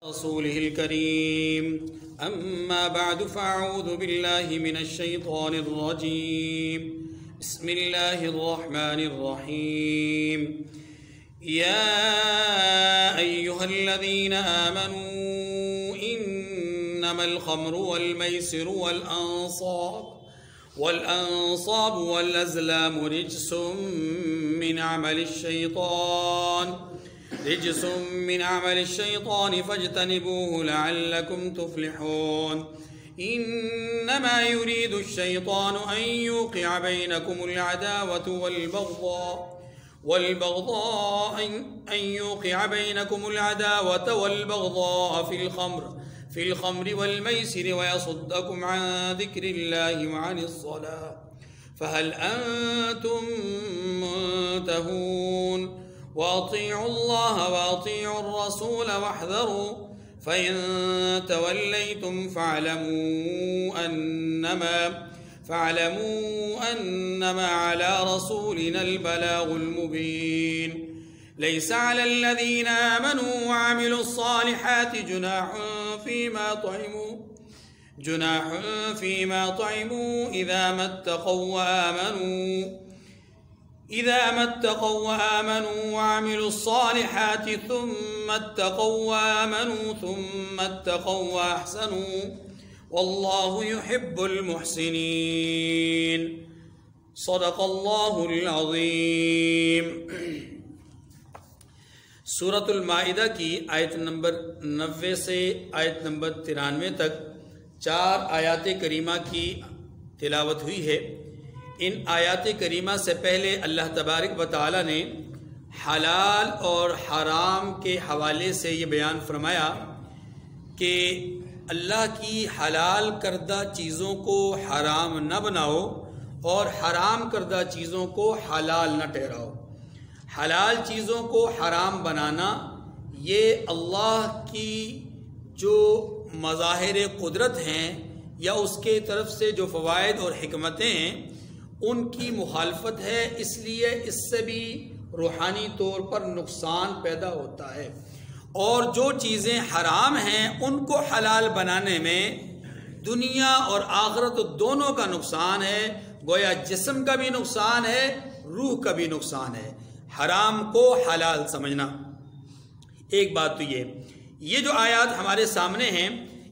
رسوله الكريم أما بعد فأعوذ بالله من الشيطان الرجيم بسم الله الرحمن الرحيم يا أيها الذين آمنوا إنما الخمر والميسر والأنصاب والأزلام رجس من عمل الشيطان فاجتنبوه لعلكم تفلحون إنما يريد الشيطان أن يوقع بينكم العداوة والبغضاء في الخمر والميسر ويصدكم عن ذكر الله وعن الصلاة فهل أنتم منتهون وأطيعوا الله وأطيعوا الرسول واحذروا فإن توليتم فاعلموا أنما على رسولنا البلاغ المبين ليس على الذين آمنوا وعملوا الصالحات جناح فيما طعموا إذا ما اتقوا وآمنوا وعملوا الصالحات ثم اتقوا وأحسنوا والله يحب المحسنين صدق الله العظيم۔ سورۃ المائدہ کی آیت نمبر 90 سے آیت نمبر 93 تک 4 آیات کریمہ کی تلاوت ہوئی ہے۔ ان آیات کریمہ سے پہلے اللہ تبارک و تعالی نے حلال اور حرام کے حوالے سے یہ بیان فرمایا کہ اللہ کی حلال کردہ چیزوں کو حرام نہ بناؤ اور حرام کردہ چیزوں کو حلال نہ ٹھہراؤ۔ حلال چیزوں کو حرام بنانا یہ اللہ کی جو مظاہر قدرت ہیں یا اس کے طرف سے جو فوائد اور حکمتیں ہیں ان کی مخالفت ہے، اس لیے اس سے بھی روحانی طور پر نقصان پیدا ہوتا ہے۔ اور جو چیزیں حرام ہیں ان کو حلال بنانے میں دنیا اور آخرت دونوں کا نقصان ہے، گویا جسم کا بھی نقصان ہے، روح کا بھی نقصان ہے۔ حرام کو حلال سمجھنا ایک بات تو یہ جو آیات ہمارے سامنے ہیں،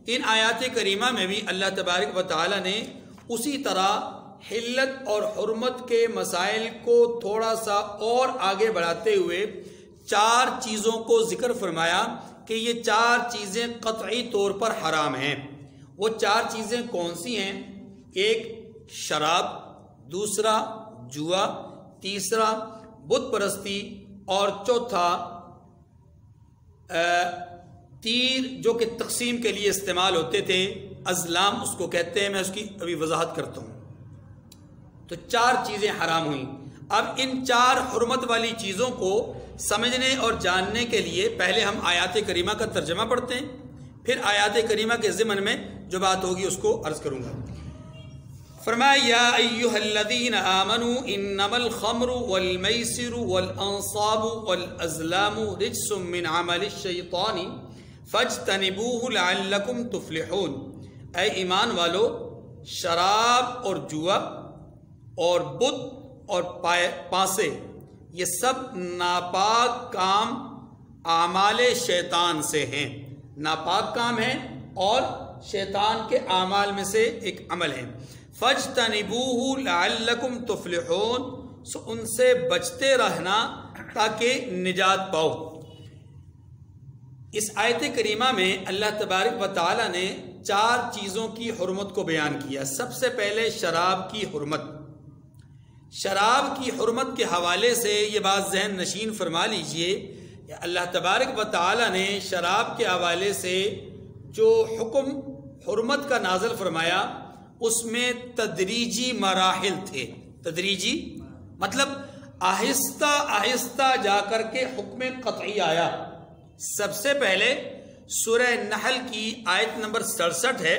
ان آیات کریمہ میں بھی اللہ تبارک و تعالی نے اسی طرح حلت اور حرمت کے مسائل کو تھوڑا سا اور آگے بڑھاتے ہوئے 4 چیزوں کو ذکر فرمایا کہ یہ 4 چیزیں قطعی طور پر حرام ہیں۔ وہ 4 چیزیں کون سی ہیں؟ ایک شراب، دوسرا جوا، تیسرا بت پرستی اور چوتھا تیر جو کہ تقسیم کے لیے استعمال ہوتے تھے، ازلام اس کو کہتے ہیں۔ میں اس کی ابھی وضاحت کرتا ہوں۔ تو 4 چیزیں حرام ہوئیں۔ اب ان 4 حرمت والی چیزوں کو سمجھنے اور جاننے کے لیے پہلے ہم آیات کریمہ کا ترجمہ پڑھتے ہیں، پھر آیات کریمہ کے ضمن میں جو بات ہوگی اس کو عرض کروں گا۔ فرمایا یا ایھا الذین آمنوا انما الخمر والمیسر والانصاب والازلام رجس من عمل الشیطان فاجتنبوه لعلکم تفلحون۔ اے ایمان والو، شراب اور جوا اور بت اور پانسے یہ سب ناپاک کام اعمال شیطان سے ہیں، ناپاک کام ہیں اور شیطان کے اعمال میں سے ایک عمل ہے۔ فاجتنبوہ لعلکم تفلحون، سو ان سے بچتے رہنا تاکہ نجات پاؤ۔ اس آیت کریمہ میں اللہ تبارک و تعالی نے 4 چیزوں کی حرمت کو بیان کیا۔ سب سے پہلے شراب کی حرمت۔ شراب کی حرمت کے حوالے سے یہ بات ذہن نشین فرما لیجئے کہ اللہ تبارک و تعالی نے شراب کے حوالے سے جو حکم حرمت کا نازل فرمایا اس میں تدریجی مراحل تھے۔ تدریجی مطلب آہستہ آہستہ جا کر کے حکم قطعی آیا۔ سب سے پہلے سورہ نحل کی آیت نمبر 67 ہے،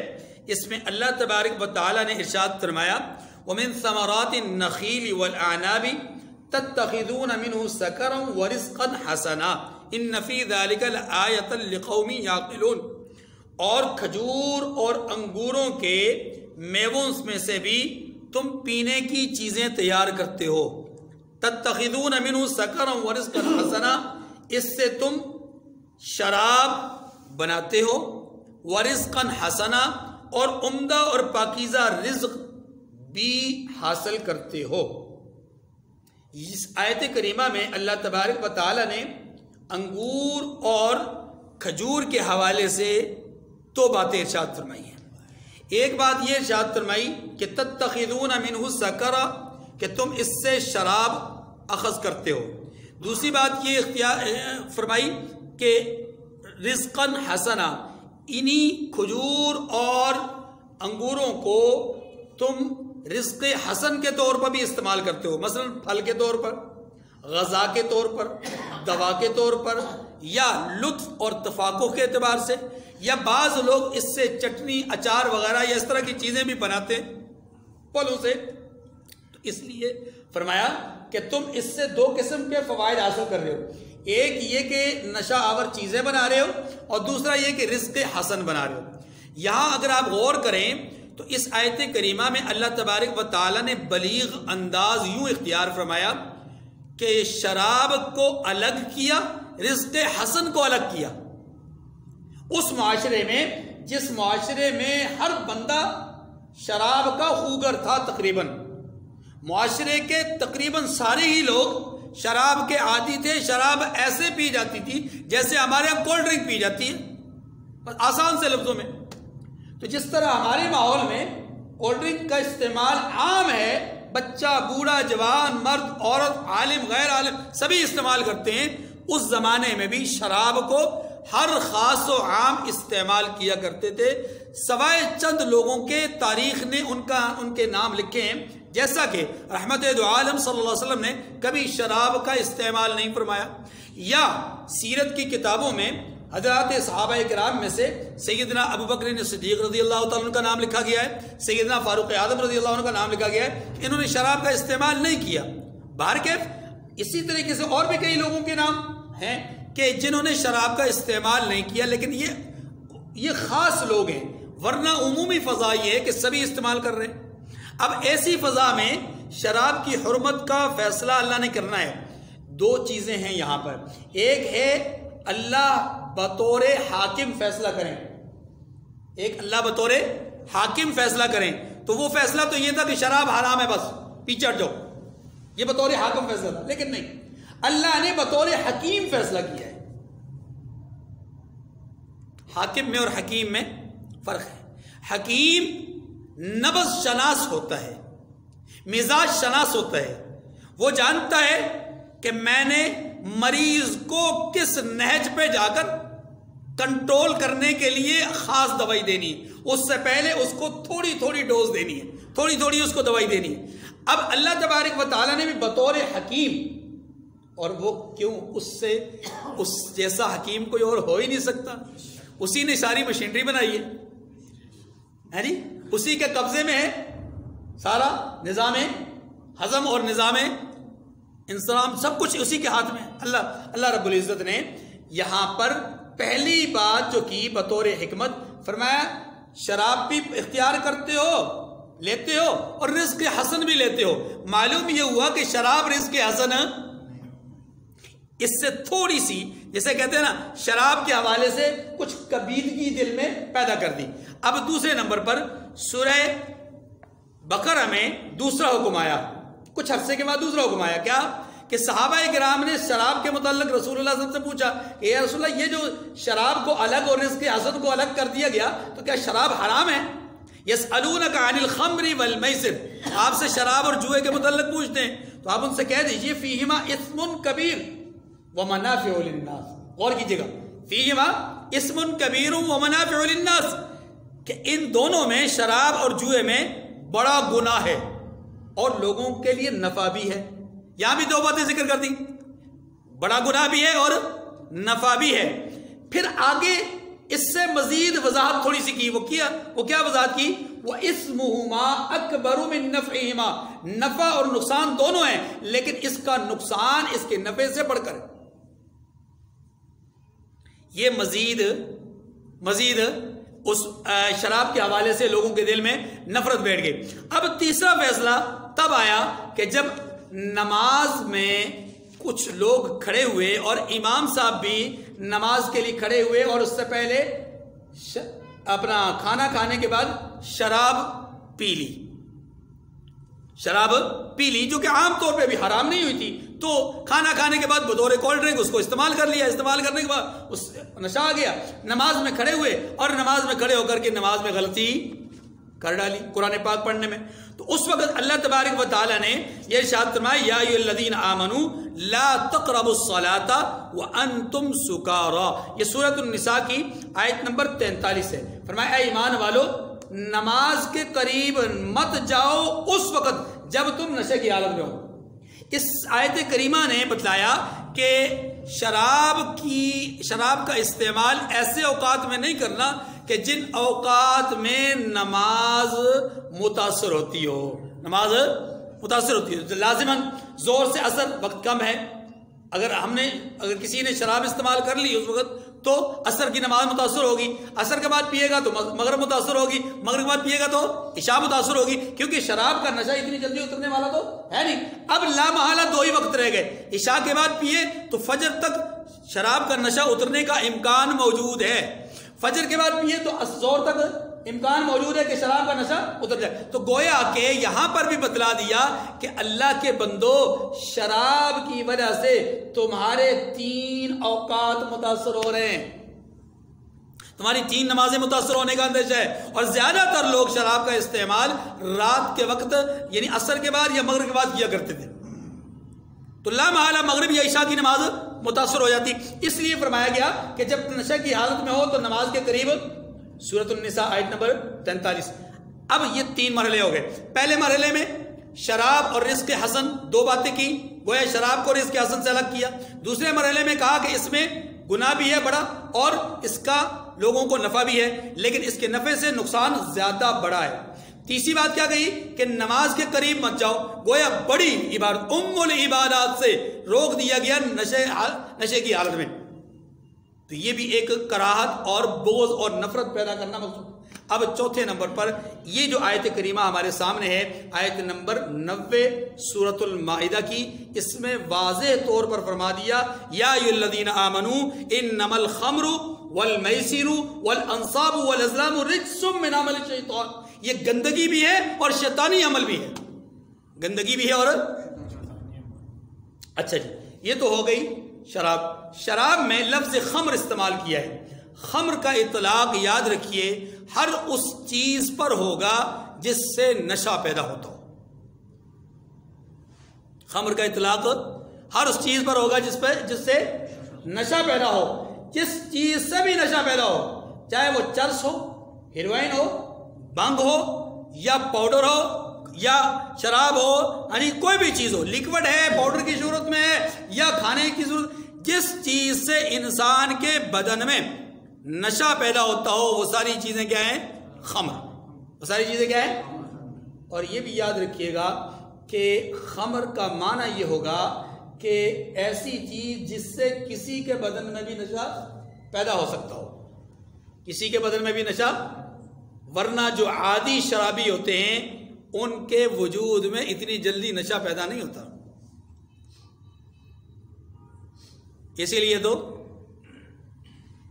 اس میں اللہ تبارک و تعالی نے ارشاد فرمایا وَمِن ثَمَرَاتِ النَّخِيلِ وَالْأَعْنَابِ تَتَّخِذُونَ مِنْهُ سَكَرًا وَرِزْقًا حَسَنًا۔ ان فی ذلک لآیۃ لقوم یعقلون، اور کھجور اور انگوروں کے میووں میں سے بھی تم پینے کی چیزیں تیار کرتے ہو، تتخذون منہ سکرا ورزقا حسنا، اس سے تم شراب بناتے ہو، ورزقا حسنا، اور عمدہ اور پاکیزہ رزق بھی حاصل کرتے ہو۔ اس آیت کریمہ میں اللہ تبارک و تعالی نے انگور اور کھجور کے حوالے سے دو باتیں ارشاد فرمائی ہیں۔ ایک بات یہ ارشاد فرمائی کہ تتخذون منہ سکرا، کہ تم اس سے شراب اخذ کرتے ہو۔ دوسری بات یہ فرمائی کہ رزقا حسنا، انہی کھجور اور انگوروں کو تم رزق حسن کے طور پر بھی استعمال کرتے ہو، مثلا پھل کے طور پر، غذا کے طور پر، دوا کے طور پر، یا لطف اور تفاقہ کے اعتبار سے، یا بعض لوگ اس سے چٹنی، اچار وغیرہ یا اس طرح کی چیزیں بھی بناتے ہیں پھلوں سے۔ تو اس لیے فرمایا کہ تم اس سے دو قسم کے فوائد حاصل کر رہے ہو، ایک یہ کہ نشہ آور چیزیں بنا رہے ہو، اور دوسرا یہ کہ رزق حسن بنا رہے ہو۔ یہاں اگر آپ غور کریں تو اس آیت کریمہ میں اللہ تبارک و تعالی نے بلیغ انداز یوں اختیار فرمایا کہ شراب کو الگ کیا، رزق حسن کو الگ کیا۔ اس معاشرے میں جس معاشرے میں ہر بندہ شراب کا خوگر تھا، تقریباً معاشرے کے تقریباً سارے ہی لوگ شراب کے عادی تھے، شراب ایسے پی جاتی تھی جیسے ہمارے یہاں کولڈ ڈرنک پی جاتی ہے، بس آسان سے لفظوں میں۔ تو جس طرح ہمارے ماحول میں کولڈ ڈرنک کا استعمال عام ہے، بچہ، بوڑھا، جوان، مرد، عورت، عالم، غیر عالم سبھی استعمال کرتے ہیں، اس زمانے میں بھی شراب کو ہر خاص و عام استعمال کیا کرتے تھے، سوائے چند لوگوں کے تاریخ نے ان کے نام لکھے ہیں، جیسا کہ رحمت دو عالم صلی اللہ علیہ وسلم نے کبھی شراب کا استعمال نہیں فرمایا، یا سیرت کی کتابوں میں حضرات صحابہ کرام میں سے سیدنا ابو بکر صدیق رضی اللہ تعالیٰ عنہ کا نام لکھا گیا ہے، سیدنا فاروق اعظم رضی اللہ عنہ کا نام لکھا گیا ہے، انہوں نے شراب کا استعمال نہیں کیا۔ بہرکیف اسی طریقے سے اور بھی کئی لوگوں کے نام ہیں کہ جنہوں نے شراب کا استعمال نہیں کیا، لیکن یہ خاص لوگ ہیں، ورنہ عمومی فضا یہ ہے کہ سبھی استعمال کر رہے ہیں۔ اب ایسی فضا میں شراب کی حرمت کا فیصلہ اللہ نے کرنا ہے۔ دو چیزیں ہیں یہاں پر، ایک ہے اللہ بطور حاکم فیصلہ کریں، ایک اللہ بطور حاکم فیصلہ کریں، تو وہ فیصلہ تو یہ تھا کہ شراب حرام ہے، بس پی چڑھ جاؤ، یہ بطور حاکم فیصلہ تھا، لیکن نہیں، اللہ نے بطور حکیم فیصلہ کیا ہے۔ حاکم میں اور حکیم میں فرق ہے۔ حکیم نبض شناس ہوتا ہے، مزاج شناس ہوتا ہے، وہ جانتا ہے کہ میں نے مریض کو کس نہج پہ جا کر کنٹرول کرنے کے لیے خاص دوائی دینی ہے، اس سے پہلے اس کو تھوڑی تھوڑی ڈوز دینی ہے، تھوڑی تھوڑی اس کو دوائی دینی ہے۔ اب اللہ تبارک و تعالیٰ نے بھی بطور حکیم، اور وہ کیوں، اس جیسا حکیم کوئی اور ہو ہی نہیں سکتا، اسی نے ساری مشینری بنائی ہے جی، اسی کے قبضے میں ہے سارا نظام ہضم اور نظام انسلام، سب کچھ اسی کے ہاتھ میں۔ اللہ رب العزت نے یہاں پر پہلی بات جو کی بطور حکمت، فرمایا شراب بھی اختیار کرتے ہو، لیتے ہو، اور رزق حسن بھی لیتے ہو۔ معلوم یہ ہوا کہ شراب رزق حسن اس سے تھوڑی سی، جیسے کہتے ہیں نا، شراب کے حوالے سے کچھ کبیدگی دل میں پیدا کر دی۔ اب دوسرے نمبر پر سورہ بقرہ میں دوسرا حکم آیا، کچھ عرصے کے بعد دوسرا حکم آیا، کیا کہ صحابہ کرام نے شراب کے متعلق رسول اللہ صلی اللہ علیہ وسلم سے پوچھا کہ یا رسول اللہ، یہ جو شراب کو الگ اور رزق حسن کو الگ کر دیا گیا، تو کیا شراب حرام ہے؟ یسألونک عن الخمر والمیسر، آپ سے شراب اور جوئے کے متعلق پوچھتے ہیں، تو آپ ان سے کہہ دیجئے فیہما اثم کبیر ومنافع للناس، غور کیجئے گا، فیہما اثم کبیر ومنافع للناس، کہ ان دونوں میں، شراب اور جوئے میں بڑا گناہ ہے اور لوگوں کے لیے نفع بھی ہے۔ یہاں بھی دو باتیں ذکر کر دی، بڑا گناہ بھی ہے اور نفع بھی ہے۔ پھر آگے اس سے مزید وضاحت تھوڑی سی کی، وہ کیا وضاحت کی؟ وَإِثْمُهُمَا أَكْبَرُ مِن نَفْعِهِمَا، نفع اور نقصان دونوں ہیں، لیکن اس کا نقصان اس کے نفع سے بڑھ کر ہے۔ یہ مزید اس شراب کے حوالے سے لوگوں کے دل میں نفرت بیٹھ گئی۔ اب تیسرا فیصلہ تب آیا کہ جب نماز میں کچھ لوگ کھڑے ہوئے اور امام صاحب بھی نماز کے لیے کھڑے ہوئے اور اس سے پہلے اپنا کھانا کھانے کے بعد شراب پی لی جو کہ عام طور پہ بھی حرام نہیں ہوئی تھی، تو کھانا کھانے کے بعد بطور کولڈ ڈرنک اس کو استعمال کر لیا، استعمال کرنے کے بعد اس نشہ آ گیا، نماز میں کھڑے ہوئے اور نماز میں کھڑے ہو کر کے نماز میں غلطی کر ڈالی قرآن پاک پڑھنے میں۔ تو اس وقت اللہ تبارک و تعالیٰ نے یہ ارشاد فرمایا یا ایھا الذین آمنوا لا تقربوا الصلاۃ وانتم سکارا، یہ سورۃ النساء کی آیت نمبر 43 ہے۔ فرمایا اے ایمان والو نماز کے قریب مت جاؤ اس وقت جب تم نشے کی حالت میں ہو۔ اس آیت کریمہ نے بتلایا کہ شراب کا استعمال ایسے اوقات میں نہیں کرنا کہ جن اوقات میں نماز متاثر ہوتی ہو، لازماً زور سے اثر وقت کم ہے، اگر کسی نے شراب استعمال کر لی اس وقت تو عصر کی نماز متاثر ہوگی، عصر کے بعد پیے گا تو مغرب متاثر ہوگی، مغرب کے بعد پیے گا تو عشاء متاثر ہوگی، کیونکہ شراب کا نشہ اتنی جلدی اترنے والا تو ہے نہیں۔ اب لا محالہ 2 ہی وقت رہ گئے، عشاء کے بعد پیے تو فجر تک شراب کا نشہ اترنے کا امکان موجود ہے، فجر کے بعد پیے تو زور تک امکان موجود ہے کہ شراب کا نشہ اتر جائے۔ تو گویا کہ یہاں پر بھی بتلا دیا کہ اللہ کے بندو شراب کی وجہ سے تمہارے 3 اوقات متاثر ہو رہے ہیں، تمہاری 3 نمازیں متاثر ہونے کا اندیشہ ہے، اور زیادہ تر لوگ شراب کا استعمال رات کے وقت یعنی عصر کے بعد یا مغرب کے بعد کیا کرتے تھے، تو لا محالہ مغرب یا عشاء کی نماز متاثر ہو جاتی۔ اس لیے فرمایا گیا کہ جب نشے کی حالت میں ہو تو نماز کے قریب، سورۃ النساء آیت نمبر 43۔ اب یہ 3 مرحلے ہو گئے۔ پہلے مرحلے میں شراب اور رزق حسن 2 باتیں کی، گویا شراب کو رزق حسن سے الگ کیا۔ دوسرے مرحلے میں کہا کہ اس میں گناہ بھی ہے بڑا اور اس کا لوگوں کو نفع بھی ہے، لیکن اس کے نفع سے نقصان زیادہ بڑا ہے۔ تیسری بات کیا کہی کہ نماز کے قریب مت جاؤ، گویا بڑی عبادت العبادات سے روک دیا گیا نشے کی حالت میں، تو یہ بھی ایک کراہت اور بغض اور نفرت پیدا کرنا مقصود۔ اب چوتھے نمبر پر یہ جو آیت کریمہ ہمارے سامنے ہے، آیت نمبر 90 سورۃ المائدہ کی، اس میں واضح طور پر فرما دیا یا ایھا الذین آمنوا انما الخمر والمیسر والانصاب والازلام رجس من عمل الشیطان، یہ گندگی بھی ہے اور شیطانی عمل بھی ہے، گندگی بھی ہے اور اچھا جی، یہ تو ہو گئی شراب میں لفظ خمر استعمال کیا ہے۔ خمر کا اطلاق یاد رکھیے ہر اس چیز پر ہوگا جس سے نشہ پیدا ہوتا ہو، خمر کا اطلاق ہر اس چیز پر ہوگا جس سے نشہ پیدا ہو، جس چیز سے بھی نشہ پیدا ہو، چاہے وہ چرس ہو، ہیروئن ہو، بھنگ ہو یا پاؤڈر ہو یا شراب ہو، یعنی کوئی بھی چیز ہو، لیکوڈ ہے، پاؤڈر کی صورت میں ہے یا کھانے کی صورت، جس چیز سے انسان کے بدن میں نشہ پیدا ہوتا ہو وہ ساری چیزیں کیا ہیں؟ خمر، وہ ساری چیزیں کیا ہیں؟ اور یہ بھی یاد رکھیے گا کہ خمر کا معنی یہ ہوگا کہ ایسی چیز جس سے کسی کے بدن میں بھی نشہ پیدا ہو سکتا ہو، کسی کے بدن میں بھی نشہ، ورنہ جو عادی شرابی ہوتے ہیں ان کے وجود میں اتنی جلدی نشہ پیدا نہیں ہوتا، اسی لیے تو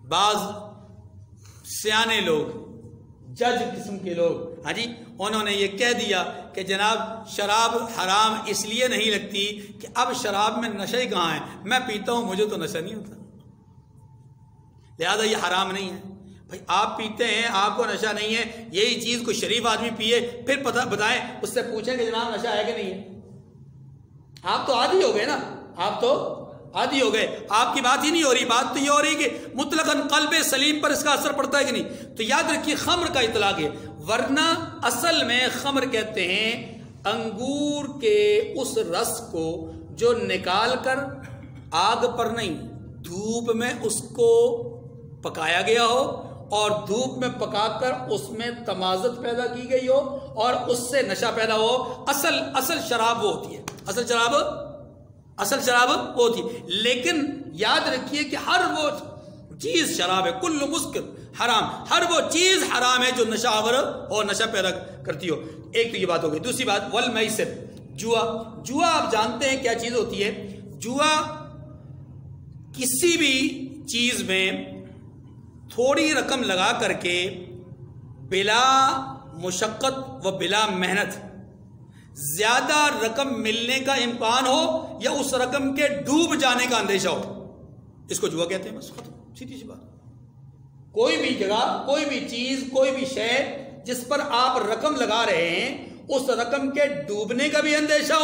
بعض سیانے لوگ، جج قسم کے لوگ، ہاں جی، انہوں نے یہ کہہ دیا کہ جناب شراب حرام اس لیے نہیں لگتی کہ اب شراب میں نشہ ہی کہاں ہے، میں پیتا ہوں مجھے تو نشہ نہیں ہوتا، لہذا یہ حرام نہیں ہے۔ بھائی آپ پیتے ہیں، آپ کو نشہ نہیں ہے، یہی چیز کوئی شریف آدمی پیے پھر بتائیں، اس سے پوچھیں کہ جناب نشہ ہے کہ نہیں ہے؟ آپ تو عادی ہو گئے نا، آپ تو عادی ہو گئے، آپ کی بات ہی نہیں ہو رہی، بات تو یہ ہو رہی کہ مطلقاً قلب سلیم پر اس کا اثر پڑتا ہے کہ نہیں۔ تو یاد رکھیے خمر کا اطلاق ہے، ورنہ اصل میں خمر کہتے ہیں انگور کے اس رس کو جو نکال کر آگ پر نہیں، دھوپ میں اس کو پکایا گیا ہو اور دھوپ میں پکا کر اس میں تمازت پیدا کی گئی ہو اور اس سے نشہ پیدا ہو، اصل شراب وہ ہوتی ہے، اصل شراب وہ ہوتی ہے۔ لیکن یاد رکھیے کہ ہر وہ چیز شراب ہے، کل مسکر حرام، ہر وہ چیز حرام ہے جو نشہ آور اور نشہ پیدا کرتی ہو۔ ایک تو یہ بات ہو گئی۔ دوسری بات والمیسر، جوا۔ جوا آپ جانتے ہیں کیا چیز ہوتی ہے؟ جوا کسی بھی چیز میں تھوڑی رقم لگا کر کے بلا مشقت و بلا محنت زیادہ رقم ملنے کا امکان ہو یا اس رقم کے ڈوب جانے کا اندیشہ ہو، اس کو جوا کہتے ہیں۔ بس ختم، سیدھی سی بات۔ کوئی بھی جگہ، کوئی بھی چیز، کوئی بھی شے جس پر آپ رقم لگا رہے ہیں اس رقم کے ڈوبنے کا بھی اندیشہ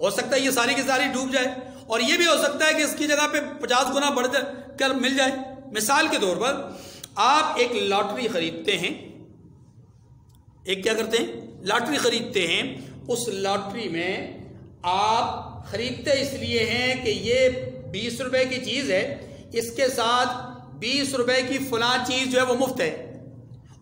ہو سکتا ہے یہ ساری کی ساری ڈوب جائے، اور یہ بھی ہو سکتا ہے کہ اس کی جگہ پہ 50 گنا بڑھ کر مل جائے۔ مثال کے طور پر آپ ایک لاٹری خریدتے ہیں، ایک کیا کرتے ہیں؟ لاٹری خریدتے ہیں۔ اس لاٹری میں آپ خریدتے اس لیے ہیں کہ یہ 20 روپے کی چیز ہے، اس کے ساتھ 20 روپے کی فلاں چیز جو ہے وہ مفت ہے،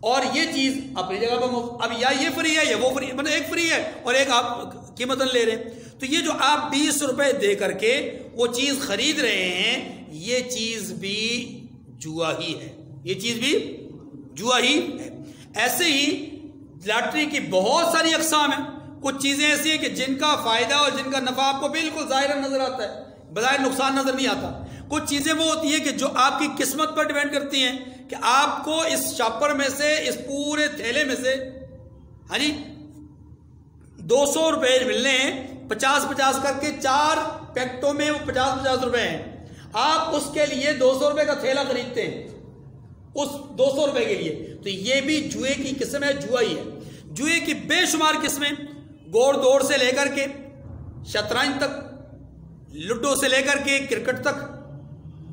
اور یہ چیز اپنی جگہ پر مفت۔ اب یا یہ فری ہے یا وہ فری ہے، مطلب ایک فری ہے اور ایک آپ قیمتاً لے رہے ہیں۔ تو یہ جو آپ 20 روپے دے کر کے وہ چیز خرید رہے ہیں، یہ چیز بھی جوا ہی ہے، یہ چیز بھی جوا ہی ہے۔ ایسے ہی لاٹری کی بہت ساری اقسام ہیں۔ کچھ چیزیں ایسی ہیں کہ جن کا فائدہ اور جن کا نفع آپ کو بالکل ظاہر نظر آتا ہے، بظاہر نقصان نظر نہیں آتا۔ کچھ چیزیں وہ ہوتی ہیں کہ جو آپ کی قسمت پر ڈیپینڈ کرتی ہیں کہ آپ کو اس شاپر میں سے، اس پورے تھیلے میں سے 200 روپے ملنے ہیں، 50 کر کے 4 پیکٹوں میں وہ 50 روپے ہیں۔ آپ اس کے لیے 200 روپے کا تھیلا خریدتے ہیں اس 200 روپے کے لیے، تو یہ بھی جوئے کی قسم ہے، جوا ہی ہے۔ جوئے کی بے شمار قسمیں، گوڑ دوڑ سے لے کر کے شطرنج تک، لڈو سے لے کر کے کرکٹ تک،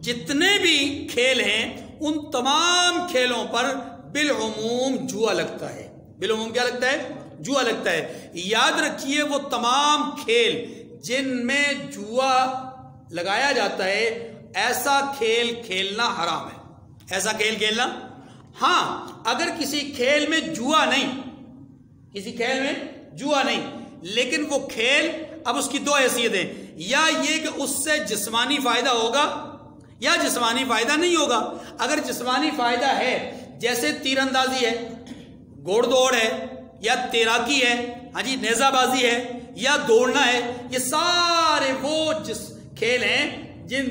جتنے بھی کھیل ہیں ان تمام کھیلوں پر بالعموم جوا لگتا ہے۔ بالعموم کیا لگتا ہے؟ جوا لگتا ہے۔ یاد رکھیے وہ تمام کھیل جن میں جوا لگایا جاتا ہے، ایسا کھیل کھیلنا حرام ہے۔ ایسا کھیل کھیلنا، ہاں اگر کسی کھیل میں جوا نہیں، کسی کھیل میں جوا نہیں، لیکن وہ کھیل، اب اس کی 2 حیثیتیں، یا یہ کہ اس سے جسمانی فائدہ ہوگا یا جسمانی فائدہ نہیں ہوگا۔ اگر جسمانی فائدہ ہے، جیسے تیر اندازی ہے، گھوڑ دوڑ ہے، یا تیراکی ہے، نیزہ بازی ہے، یا دوڑنا ہے، یہ سارے وہ کھیل ہیں جن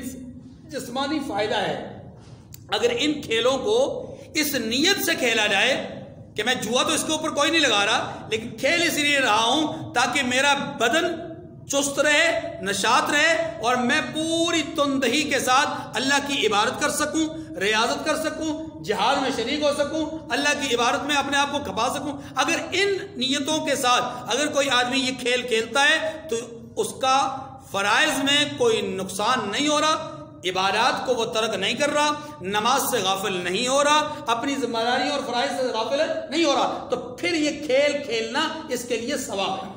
جسمانی فائدہ ہے۔ اگر ان کھیلوں کو اس نیت سے کھیلا جائے کہ میں جوا تو اس کے اوپر کوئی نہیں لگا رہا، لیکن کھیل اس لیے رہا ہوں تاکہ میرا بدن چست رہے، نشاط رہے، اور میں پوری تندہی کے ساتھ اللہ کی عبادت کر سکوں، ریاضت کر سکوں، جہاد میں شریک ہو سکوں، اللہ کی عبادت میں اپنے آپ کو کھپا سکوں۔ اگر ان نیتوں کے ساتھ اگر کوئی آدمی یہ کھیل کھیلتا ہے تو اس کا فرائض میں کوئی نقصان نہیں ہو رہا، عبادات کو وہ ترک نہیں کر رہا، نماز سے غافل نہیں ہو رہا، اپنی ذمہ داری اور فرائض سے غافل نہیں ہو رہا، تو پھر یہ کھیل کھیلنا اس کے لیے ثواب ہے۔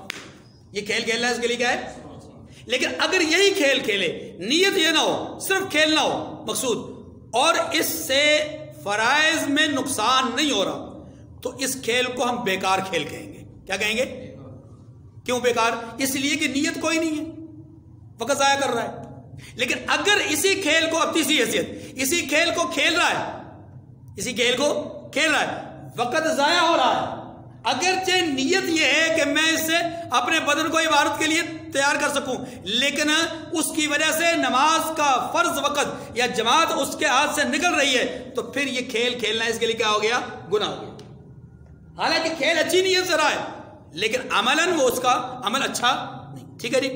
یہ کھیل کھیلنا اس کے لیے کیا ہے؟ لیکن اگر یہی کھیل کھیلے، نیت یہ نہ ہو، صرف کھیلنا ہو مقصود، اور اس سے فرائض میں نقصان نہیں ہو رہا، تو اس کھیل کو ہم بیکار کھیل کہیں گے۔ کیا کہیں گے؟ کیوں بیکار؟ اس لیے کہ نیت کوئی نہیں ہے، وقت ضائع کر رہا ہے۔ لیکن اگر اسی کھیل کو، اب تیسری حیثیت، اسی کھیل کو کھیل رہا ہے، اسی کھیل کو کھیل رہا ہے، وقت ضائع ہو رہا ہے، اگرچہ نیت یہ ہے کہ میں اس سے اپنے بدن کو عبادت کے لیے تیار کر سکوں، لیکن اس کی وجہ سے نماز کا فرض وقت یا جماعت اس کے ہاتھ سے نکل رہی ہے، تو پھر یہ کھیل کھیلنا اس کے لیے کیا ہو گیا؟ گناہ ہو گیا۔ حالانکہ کھیل اچھی نیت سے رہا ہے، لیکن عملاً وہ اس کا عمل اچھا نہیں۔ ٹھیک ہے جی۔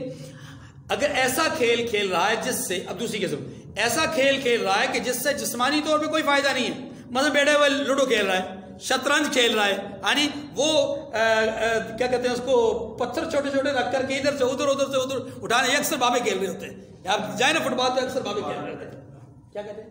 اگر ایسا کھیل کھیل رہا ہے جس سے، اب دوسری قسم، ایسا کھیل کھیل رہا ہے کہ جس سے جسمانی طور پہ کوئی فائدہ نہیں ہے، مثلا بیٹھے ہوئے لوڈو کھیل رہا ہے، شطرنج کھیل رہا ہے، وہ کیا کہتے ہیں اس کو، پتھر چھوٹے چھوٹے رکھ کر کے ادھر سے ادھر، ادھر سے ادھر اٹھانے، یہ اکثر بابے کھیل رہے ہوتے ہیں، آپ جائیں نا فٹ بال تو اکثر بابے کھیل رہے ہوتے ہیں۔ کیا کہتے ہیں؟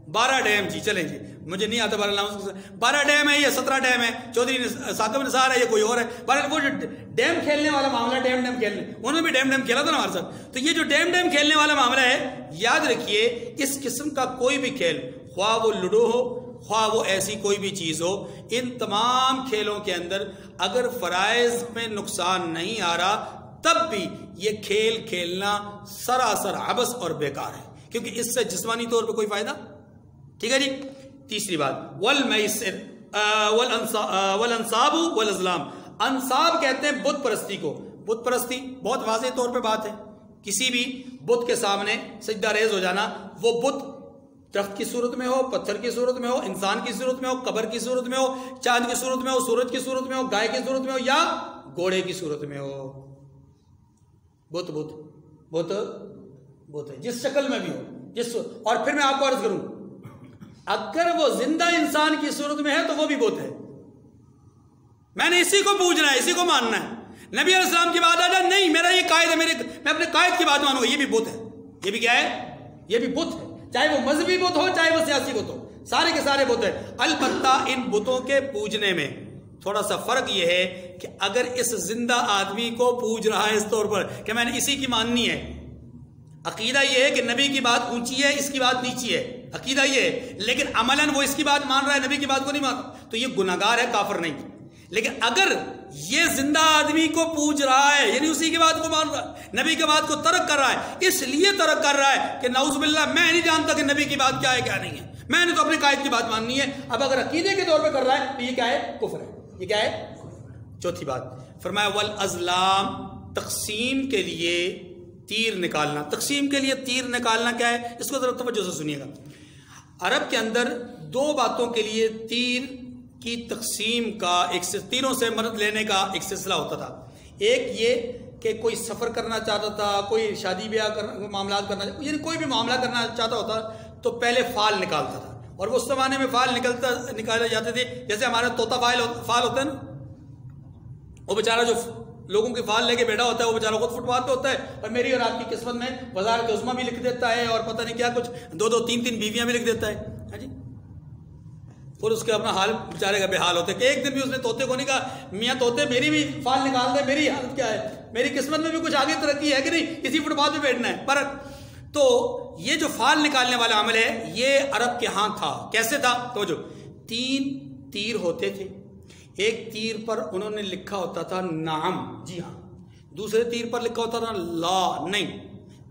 12 ڈیم جی، چلیں جی، مجھے نہیں آتا 12 ڈیم ہے یا 17 ڈیم ہے، چودھری ثاقب نثار ہے یا کوئی اور ہے، وہ جو ڈیم کھیلنے والا معاملہ، ڈیم کھیلنے، انہوں نے بھی ڈیم کھیلا تھا نا ہمارے ساتھ۔ تو یہ جو ڈیم کھیلنے والا معاملہ ہے، یاد رکھیے اس قسم کا کوئی بھی کھیل، خواہ وہ لوڈو ہو، خواہ وہ ایسی کوئی بھی چیز ہو، ان تمام کھیلوں کے اندر اگر فرائض میں نقصان نہیں آ رہا تب بھی یہ کھیل کھیلنا سراسر عبث اور بیکار ہے، کیونکہ اس سے جسمانی طور پہ کوئی فائدہ، ٹھیک ہے جی۔ تیسری بات والمیسر والانصاب والازلام، انصاب کہتے ہیں بت پرستی کو۔ بت پرستی بہت واضح طور پہ بات ہے، کسی بھی بت کے سامنے سجدہ ریز ہو جانا، وہ بت درخت کی صورت میں ہو، پتھر کی صورت میں ہو، انسان کی صورت میں ہو، قبر کی صورت میں ہو، چاند کی صورت میں ہو، سورج کی صورت میں ہو، گائے کی صورت میں ہو، یا گھوڑے کی صورت میں ہو، بت بت بت بت ہے، جس شکل میں بھی ہو، اور پھر میں آپ کو عرض کروں، اگر وہ زندہ انسان کی صورت میں ہے تو وہ بھی بت ہے۔ میں نے اسی کو پوچھنا ہے، اسی کو ماننا ہے۔ نبی علیہ السلام کی بات آ جائے نہیں میرا یہ قائد ہے، میں اپنے قائد کی بات مانوں گا، یہ بھی بت ہے۔ یہ بھی کیا ہے؟ یہ بھی بت ہے، چاہے وہ مذہبی بت ہو چاہے وہ سیاسی بت ہو، سارے کے سارے بت ہیں۔ البتہ ان بتوں کے پوجنے میں تھوڑا سا فرق یہ ہے کہ اگر اس زندہ آدمی کو پوج رہا ہے اس طور پر کہ میں نے اسی کی ماننی ہے، عقیدہ یہ ہے کہ نبی کی بات اونچی ہے، اس کی بات نیچی ہے، عقیدہ یہ ہے، لیکن عملاً وہ اس کی بات مان رہا ہے، نبی کی بات کو نہیں مانتا، تو یہ گناہگار ہے، کافر نہیں۔ لیکن اگر یہ زندہ آدمی کو پوج رہا ہے، یعنی اسی کی بات کو مان رہا ہے، نبی کی بات کو ترک کر رہا ہے، اس لیے ترک کر رہا ہے کہ نعوذ باللہ میں نہیں جانتا کہ نبی کی بات کیا ہے کیا نہیں ہے، میں نے تو اپنے قائد کی بات ماننی ہے۔ اب اگر عقیدے کے طور پہ کر رہا ہے تو یہ کیا ہے؟ کفر ہے۔ یہ کیا ہے؟ چوتھی بات فرمایا والازلام، تقسیم کے لیے تیر نکالنا۔ تقسیم کے لیے تیر نکالنا کیا ہے؟ اس کو ذرا توجہ سے سنیے گا۔ عرب کے اندر دو باتوں کے لیے تیر کی تقسیم کا تیروں سے مدد لینے کا ایک سلسلہ ہوتا تھا۔ ایک یہ کہ کوئی سفر کرنا چاہتا تھا، کوئی شادی بیاہ معاملات کرنا، یعنی کوئی بھی معاملہ کرنا چاہتا ہوتا تو پہلے فال نکالتا تھا، اور وہ اس زمانے میں فال نکالے جاتے تھے، جیسے ہمارا طوطا فال ہوتا ہے نا، وہ بیچارہ جو لوگوں کے فال لے کے بیٹھا ہوتا ہے وہ بیچارہ خود فٹ پاتھ پہ ہوتا ہے، اور میری اور آپ کی قسمت میں وزارت عظمیٰ بھی لکھ دیتا ہے، اور پتہ نہیں کیا کچھ 2 3 بیویاں بھی لکھ دیتا ہے، ہاں جی، اور اس کے اپنا حال بیچارے کا بے حال ہوتا ہے کہ ایک دن بھی اس نے طوطے کو نہیں کہا میاں طوطے میری بھی فال نکال دے، میری حالت کیا ہے، میری قسمت میں بھی کچھ آگے ترقی ہے کہ نہیں، اسی فٹ پاتھ پہ بیٹھنا ہے۔ پر تو یہ جو فال نکالنے والا عمل ہے یہ عرب کے ہاں تھا۔ کیسے تھا؟ تو جو 3 تیر ہوتے تھے، ایک تیر پر انہوں نے لکھا ہوتا تھا نعم، جی ہاں، دوسرے تیر پر لکھا ہوتا تھا لا، نہیں،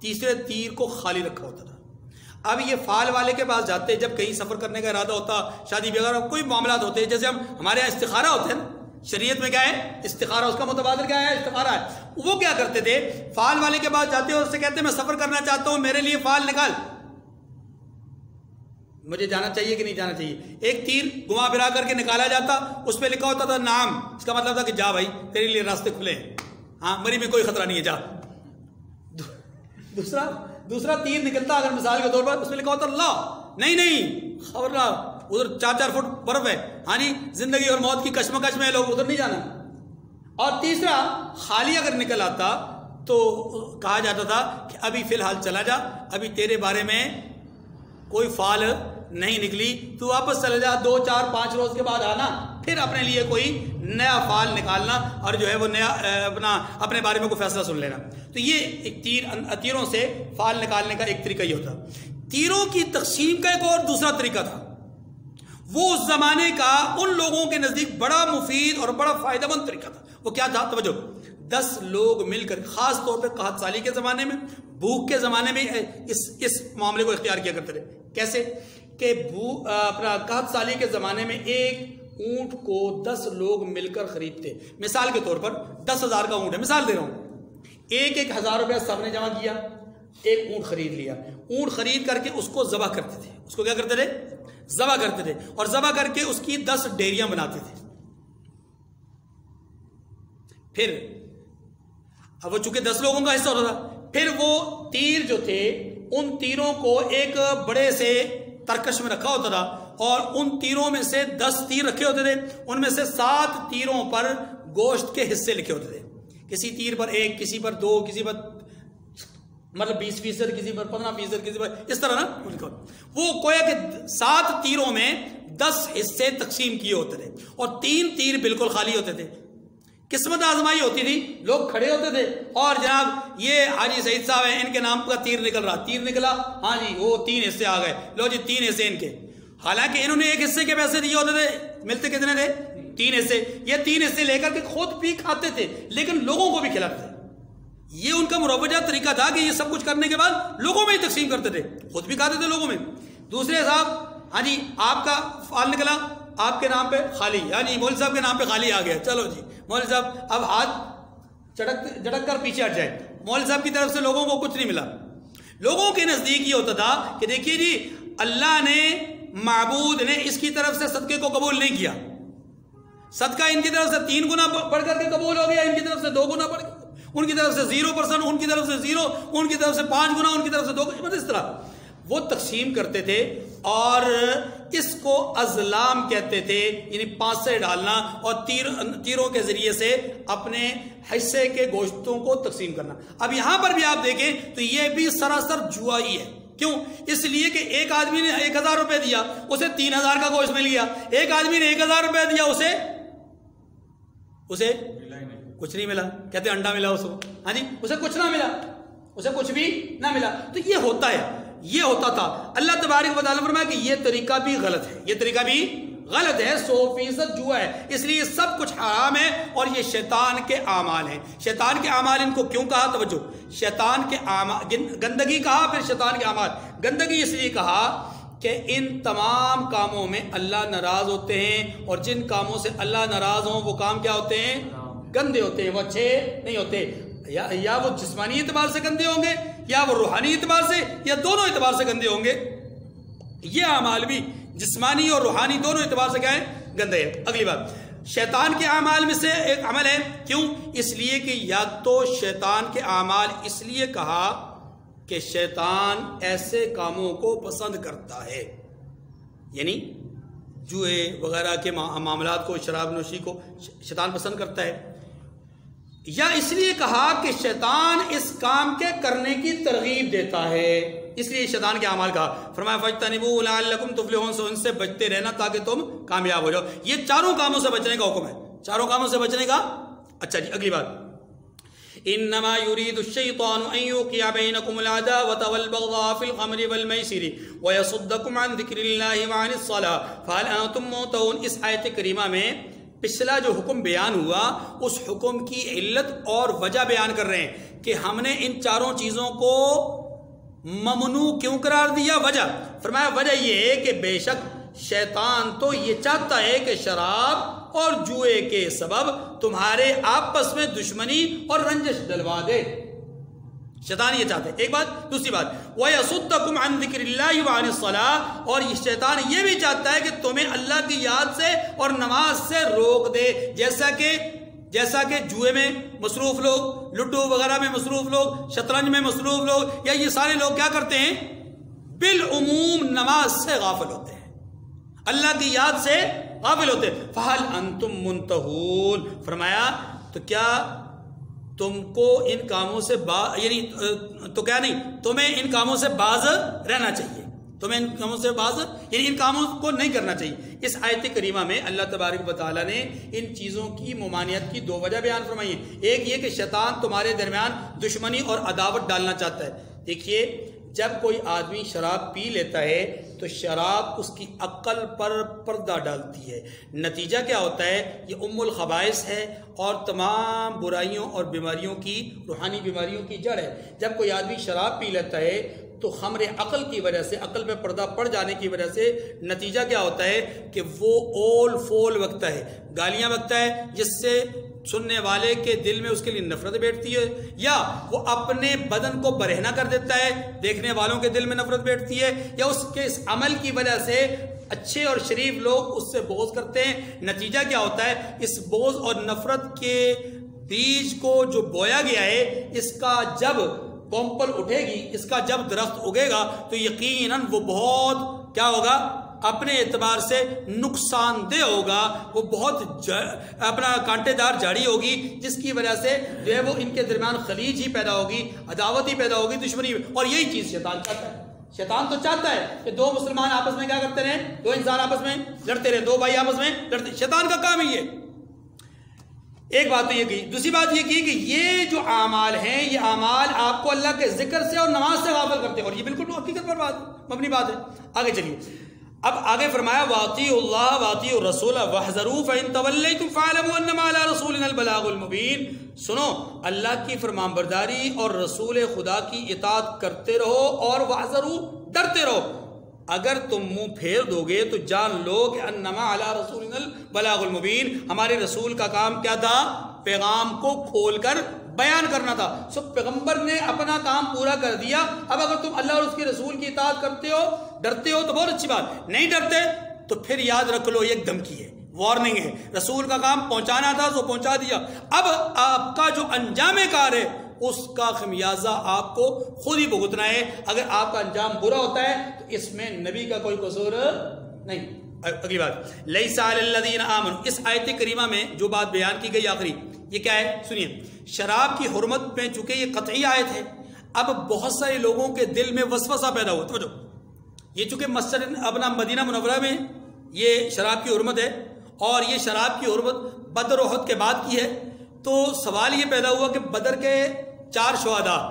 تیسرے تیر کو خالی رکھا ہوتا تھا۔ اب یہ فال والے کے پاس جاتے جب کہیں سفر کرنے کا ارادہ ہوتا، شادی وغیرہ کوئی معاملات ہوتے، جیسے ہمارے یہاں استخارہ ہوتے ہیں نا، شریعت میں کیا ہے؟ استخارہ، اس کا متبادل کیا ہے؟ استخارہ ہے۔ وہ کیا کرتے تھے؟ فال والے کے پاس جاتے اور اس سے کہتے میں سفر کرنا چاہتا ہوں، میرے لیے فال نکال، مجھے جانا چاہیے کہ نہیں جانا چاہیے۔ ایک تیر گھما پھرا کر کے نکالا جاتا، اس پہ لکھا ہوتا تھا نام، اس کا مطلب تھا کہ جا بھائی تیرے لیے راستے کھلے ہیں، ہاں مری میں کوئی خطرہ نہیں ہے، جا۔ دوسرا تیر نکلتا اگر مثال کے طور پر، اس میں لکھا ہوتا اللہ، نہیں خبردار ادھر 4 فٹ برف ہے، ہاں جی زندگی اور موت کی کشمکش میں لوگ ادھر نہیں جانا۔ اور تیسرا خالی اگر نکل آتا تو کہا جاتا تھا کہ ابھی فی الحال چلا جا، ابھی تیرے بارے میں کوئی فال نہیں نکلی، تو واپس چلے جا، 2 4 5 روز کے بعد آنا، پھر اپنے لیے کوئی نیا فال نکالنا، اور جو ہے وہ نیا اپنے بارے میں کوئی فیصلہ سن لینا۔ تو یہ ایک تیروں سے فال نکالنے کا ایک طریقہ ہی ہوتا۔ تیروں کی تقسیم کا ایک اور دوسرا طریقہ تھا، وہ اس زمانے کا ان لوگوں کے نزدیک بڑا مفید اور بڑا فائدہ مند طریقہ تھا۔ وہ کیا تھا؟ توجہ، 10 لوگ مل کر، خاص طور پہ قحط سالی کے زمانے میں، بھوک کے زمانے میں اس معاملے کو اختیار کیا کرتے تھے۔ کیسے کہ اپنا قحط سالی کے زمانے میں ایک اونٹ کو 10 لوگ مل کر خریدتے۔ مثال کے طور پر 10,000 کا اونٹ ہے، مثال دے رہا ہوں، 1,000 روپیہ سب نے جمع کیا، ایک اونٹ خرید لیا، اونٹ خرید کر کے اس کو ذبح کرتے تھے، اس کو کیا کرتے تھے؟ ذبح کرتے تھے، اور ذبح کر کے اس کی 10 ڈیریاں بناتے تھے۔ پھر اب وہ چونکہ 10 لوگوں کا حصہ ہوتا تھا، پھر وہ تیر جو تھے ان تیروں کو ایک بڑے سے ترکش میں رکھا ہوتا تھا، اور ان تیروں میں سے 10 تیر رکھے ہوتے تھے، ان میں سے 7 تیروں پر گوشت کے حصے لکھے ہوتے تھے، کسی تیر پر 1، کسی پر 2، کسی پر مطلب 20%، کسی پر 15%، کسی پر اس طرح نا، وہ کویا کہ 7 تیروں میں 10 حصے تقسیم کیے ہوتے تھے، اور 3 تیر بالکل خالی ہوتے تھے۔ قسمت آزمائی ہوتی تھی، لوگ کھڑے ہوتے تھے اور جناب یہ حاجی سعید صاحب ہیں، ان کے نام کا تیر نکل رہا، تیر نکلا، ہاں جی وہ 3 حصے آ گئے، لو جی 3 حصے ان کے، حالانکہ انہوں نے 1 حصے کے پیسے دیے ہوتے تھے، ملتے کتنے تھے؟ 3 حصے۔ یہ 3 حصے لے کر کے خود بھی کھاتے تھے لیکن لوگوں کو بھی کھلاتے تھے۔ یہ ان کا مروجہ طریقہ تھا کہ یہ سب کچھ کرنے کے بعد لوگوں میں ہی تقسیم کرتے تھے، خود بھی کھاتے تھے لوگوں میں۔ دوسرے صاحب، ہاں جی آپ کا فال نکلا آپ کے نام پہ خالی، یعنی مولوی صاحب کے نام پہ خالی آ گیا، چلو جی مولوی صاحب اب ہاتھ جھٹک کر پیچھے ہٹ جائے، مولوی صاحب کی طرف سے لوگوں کو کچھ نہیں ملا۔ لوگوں کے نزدیک یہ ہوتا تھا کہ دیکھیے جی اللہ نے، معبود نے اس کی طرف سے صدقے کو قبول نہیں کیا، صدقہ ان کی طرف سے 3 گنا بڑھ کر کے قبول ہو گیا، ان کی طرف سے 2 گنا بڑھ گیا، ان کی طرف سے 0%، ان کی طرف سے 0، ان کی طرف سے 5 گنا، ان کی طرف سے 2 گنا، اس طرح وہ تقسیم کرتے تھے۔ اور اس کو ازلام کہتے تھے، یعنی پانسے ڈالنا اور تیروں کے ذریعے سے اپنے حصے کے گوشتوں کو تقسیم کرنا۔ اب یہاں پر بھی آپ دیکھیں تو یہ بھی سراسر جوا ہی ہے۔ کیوں؟ اس لیے کہ ایک آدمی نے 1000 روپے دیا، اسے 3000 کا گوشت مل گیا، ایک آدمی نے 1000 روپے دیا، اسے کچھ نہیں ملا، کہتے انڈا ملا اس کو، ہاں جی اسے کچھ نہ ملا، اسے کچھ بھی نہ ملا۔ تو یہ ہوتا ہے، یہ ہوتا تھا۔ اللہ تبارک و تعالیٰ فرمایا کہ یہ طریقہ بھی غلط ہے، یہ طریقہ بھی غلط ہے، 100% جوا ہے، اس لیے سب کچھ حرام ہے اور یہ شیطان کے اعمال ہیں۔ شیطان کے اعمال ان کو کیوں کہا؟ توجہ، شیطان کے اعمال، گندگی کہا، پھر شیطان کے اعمال۔ گندگی اس لیے کہا کہ ان تمام کاموں میں اللہ ناراض ہوتے ہیں، اور جن کاموں سے اللہ ناراض ہوں وہ کام کیا ہوتے ہیں؟ گندے ہوتے ہیں، وہ اچھے نہیں ہوتے۔ یا وہ جسمانی اعتبار سے گندے ہوں گے، یا وہ روحانی اعتبار سے، یا دونوں اعتبار سے گندے ہوں گے۔ یہ اعمال بھی جسمانی اور روحانی دونوں اعتبار سے کیا ہے؟ گندے ہیں۔ اگلی بات، شیطان کے اعمال میں سے ایک عمل ہے، کیوں؟ اس لیے کہ یا تو شیطان کے اعمال اس لیے کہا کہ شیطان ایسے کاموں کو پسند کرتا ہے، یعنی جوئے وغیرہ کے معاملات کو، شراب نوشی کو شیطان پسند کرتا ہے، یا اس لیے کہا کہ شیطان اس کام کے کرنے کی ترغیب دیتا ہے، اس لیے شیطان کے اعمال کہا۔ فرمایا فاجتنبوہ لعلکم تفلحون، سو ان سے بچتے رہنا تاکہ تم کامیاب ہو جاؤ۔ یہ چاروں کاموں سے بچنے کا حکم ہے، چاروں کاموں سے بچنے کا۔ اچھا جی اگلی بات، انما يريد الشيطان ان يوقع بينكم العداوة والبغضاء في الخمر والميسر ويصدكم عن ذكر الله وعن الصلاة فهل انتم منتهون۔ اس آیت کریمہ میں پچھلا جو حکم بیان ہوا اس حکم کی علت اور وجہ بیان کر رہے ہیں کہ ہم نے ان چاروں چیزوں کو ممنوع کیوں قرار دیا۔ وجہ فرمایا وجہ یہ ہے کہ بے شک شیطان تو یہ چاہتا ہے کہ شراب اور جوئے کے سبب تمہارے آپس میں دشمنی اور رنجش ڈلوا دے، شیطان یہ چاہتا ہے۔ ایک بات، دوسری بات وَيَصُدَّكُمْ عَنْ ذِكْرِ اللَّهِ وَعَنِ الصَّلَاةِ، اور یہ شیطان یہ بھی چاہتا ہے کہ تمہیں اللہ کی یاد سے اور نماز سے روک دے، جیسا کہ جوئے میں مصروف لوگ، لڈو وغیرہ میں مصروف لوگ، شطرنج میں مصروف لوگ، یا یہ سارے لوگ کیا کرتے ہیں؟ بالعموم نماز سے غافل ہوتے ہیں، اللہ کی یاد سے غافل ہوتے ہیں۔ فَهَلْ أَنْتُمْ مُنْتَهُونَ، فرمایا تو کیا تم کو ان کاموں سے یعنی تو کیا نہیں، تمہیں ان کاموں سے باز رہنا چاہیے، تمہیں ان کاموں سے باز یعنی ان کاموں کو نہیں کرنا چاہیے۔ اس آیت کریمہ میں اللہ تبارک و تعالیٰ نے ان چیزوں کی ممانعت کی 2 وجہ بیان فرمائی ہیں۔ ایک یہ کہ شیطان تمہارے درمیان دشمنی اور عداوت ڈالنا چاہتا ہے۔ دیکھیے جب کوئی آدمی شراب پی لیتا ہے تو شراب اس کی عقل پر پردہ ڈالتی ہے، نتیجہ کیا ہوتا ہے؟ یہ ام الخبائث ہے اور تمام برائیوں اور بیماریوں کی، روحانی بیماریوں کی جڑ ہے۔ جب کوئی آدمی شراب پی لیتا ہے تو خمر عقل کی وجہ سے، عقل پہ پردہ پڑ جانے کی وجہ سے نتیجہ کیا ہوتا ہے کہ وہ اول فول بکتا ہے، گالیاں بکتا ہے، جس سے سننے والے کے دل میں اس کے لیے نفرت بیٹھتی ہے، یا وہ اپنے بدن کو برہنہ کر دیتا ہے، دیکھنے والوں کے دل میں نفرت بیٹھتی ہے، یا اس کے اس عمل کی وجہ سے اچھے اور شریف لوگ اس سے بغض کرتے ہیں۔ نتیجہ کیا ہوتا ہے؟ اس بغض اور نفرت کے بیج کو جو بویا گیا ہے، اس کا جب کومپل اٹھے گی، اس کا جب درخت اگے گا تو یقیناً وہ بہت کیا ہوگا؟ اپنے اعتبار سے نقصان دہ ہوگا، وہ بہت اپنا کانٹے دار جھاڑی ہوگی، جس کی وجہ سے جو ہے وہ ان کے درمیان خلیج ہی پیدا ہوگی، عداوت ہی پیدا ہوگی، دشمنی۔ اور یہی چیز شیطان چاہتا ہے۔ شیطان تو چاہتا ہے کہ 2 مسلمان آپس میں کیا کرتے رہیں، 2 انسان آپس میں لڑتے رہے، 2 بھائی آپس میں لڑتے، شیطان کا کام ہی ہے۔ ایک بات تو یہ کی، دوسری بات یہ کی کہ یہ جو اعمال ہیں، یہ اعمال آپ کو اللہ کے ذکر سے اور نماز سے غافل کرتے ہیں، اور یہ بالکل حقیقت پر بات مبنی بات ہے۔ آگے چلیے، اب آگے فرمایا واطیعوا اللہ واطیعوا الرسول واحذروا فإن توليتم فاعلموا انما على رسولنا البلاغ المبین. سنو، اللہ کی فرمان برداری اور رسول خدا کی اطاعت کرتے رہو اور واحذروا ڈرتے رہو. اگر تم منہ پھیر دو گے تو جان لو کہ انما علی رسولنا البلاغ المبین، ہمارے رسول کا کام کیا تھا؟ پیغام کو کھول کر بیان کرنا تھا. سب پیغمبر نے اپنا کام پورا کر دیا. اب اگر تم اللہ اور اس کے رسول کی اطاعت کرتے ہو، ڈرتے ہو تو بہت اچھی بات، نہیں ڈرتے تو پھر یاد رکھ لو یہ ایک دھمکی ہے، وارننگ ہے. رسول کا کام پہنچانا تھا تو پہنچا دیا. اب آپ کا جو انجام کار ہے اس کا خمیازہ آپ کو خود ہی بھگتنا ہے. اگر آپ کا انجام برا ہوتا ہے تو اس میں نبی کا کوئی قصور نہیں. اگلی بات لیس علی الذین آمنوا، اس آیت کریمہ میں جو بات بیان کی گئی آخری، یہ کیا ہے؟ سنیے، شراب کی حرمت میں چونکہ یہ قطعی آیت ہے، اب بہت سارے لوگوں کے دل میں وسوسہ پیدا ہوا. توجہ، یہ چونکہ مسجد اپنا مدینہ منورہ میں یہ شراب کی حرمت ہے اور یہ شراب کی حرمت بدر و احد کے بعد کی ہے، تو سوال یہ پیدا ہوا کہ بدر کے 12 شہداء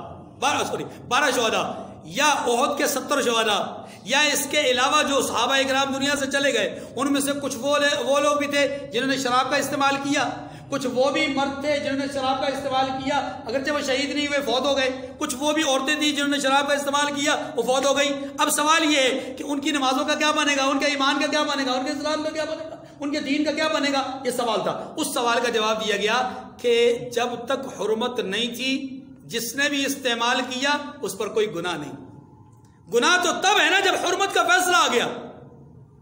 یا احد کے 70 شہداء یا اس کے علاوہ جو صحابہ اکرام دنیا سے چلے گئے ان میں سے کچھ وہ لوگ بھی تھے جنہوں نے شراب کا استعمال کیا، کچھ وہ بھی مرد تھے جنہوں نے شراب کا استعمال کیا اگرچہ وہ شہید نہیں ہوئے، فوت ہو گئے. کچھ وہ بھی عورتیں تھیں جنہوں نے شراب کا استعمال کیا، وہ فوت ہو گئی. اب سوال یہ ہے کہ ان کی نمازوں کا کیا بنے گا، ان کے ایمان کا کیا بنے گا، ان کے اسلام کا کیا بنے گا، ان کے دین کا کیا بنے گا؟ یہ سوال تھا. اس سوال کا جواب دیا گیا کہ جب تک حرمت نہیں تھی جس نے بھی استعمال کیا اس پر کوئی گناہ نہیں. گناہ تو تب ہے نا جب حرمت کا فیصلہ آ گیا.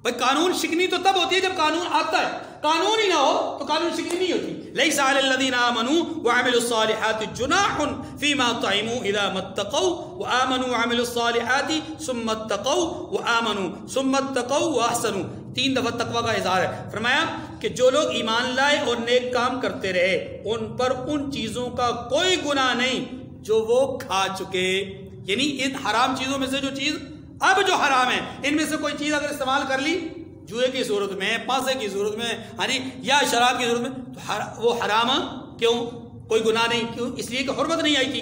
بھائی قانون شکنی تو تب ہوتی ہے جب قانون آتا ہے، قانون ہی نہ ہو تو قانون شکنی نہیں ہوتی. لیس علی الذین آمنوا وعملوا الصالحات جناح فیما طعموا اذا ما اتقوا وآمنوا وعملوا الصالحات ثم اتقوا وآمنوا ثم اتقوا واحسنوا. 3 دفعہ تقوی کا اظہار ہے. فرمایا کہ جو لوگ ایمان لائے اور نیک کام کرتے رہے ان پر ان چیزوں کا کوئی گناہ نہیں جو وہ کھا چکے. یعنی ان حرام چیزوں میں سے جو چیز اب جو حرام ہے ان میں سے کوئی چیز اگر استعمال کر لی جوئے کی صورت میں، پاسے کی صورت میں، یا شراب کی صورت میں، تو وہ حرام کیوں؟ کوئی گناہ نہیں. کیوں؟ اس لیے کہ حرمت نہیں آئی تھی.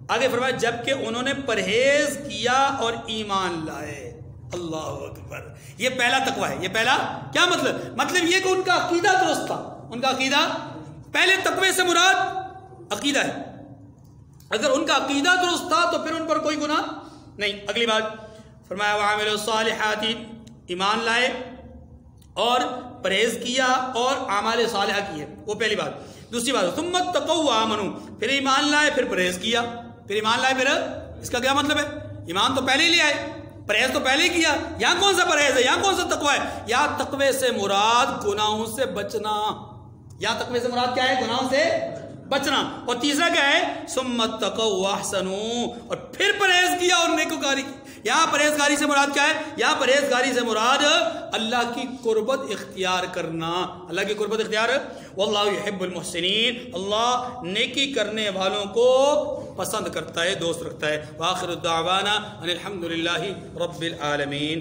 آگے فرمایا جبکہ انہوں نے پرہیز کیا اور ایمان لائے. اللہ اکبر. یہ پہلا تقوی ہے. یہ پہلا کیا مطلب یہ کہ ان کا عقیدہ درست تھا. ان کا عقیدہ، پہلے تقوی سے مراد عقیدہ ہے. اگر ان کا عقیدہ درست تھا تو پھر ان پر کوئی گناہ نہیں. اگلی بات فرمایا وعملوا الصالحات، ایمان لائے اور پرہیز کیا اور اعمال صالحہ کیے. وہ پہلی بات. دوسری بات ثم اتقوا وآمنوا، پھر ایمان لائے پھر پرہیز کیا. پھر ایمان لائے پھر اس کا کیا مطلب ہے؟ ایمان تو پہلے ہی لے آئے، پرہیز تو پہلے ہی کیا. یہاں کون سا پرہیز ہے؟ یہاں کون سا تقوی ہے؟ یہاں تقوی سے مراد گناہوں سے بچنا. یہاں تقوی سے مراد کیا ہے؟ گناہوں سے بچنا. اور تیسرا کیا ہے؟ ثم اتقوا واحسنوا، اور پھر پرہیز کیا اور نیکوکاری کی. یہاں پرہیزگاری سے مراد کیا ہے؟ یہاں پرہیزگاری سے مراد اللہ کی قربت اختیار کرنا. اللہ کی قربت اختیار. واللہ یحب المحسنین، اللہ نیکی کرنے والوں کو پسند کرتا ہے، دوست رکھتا ہے. وآخر الدعوانا ان الحمد للہ رب العالمین.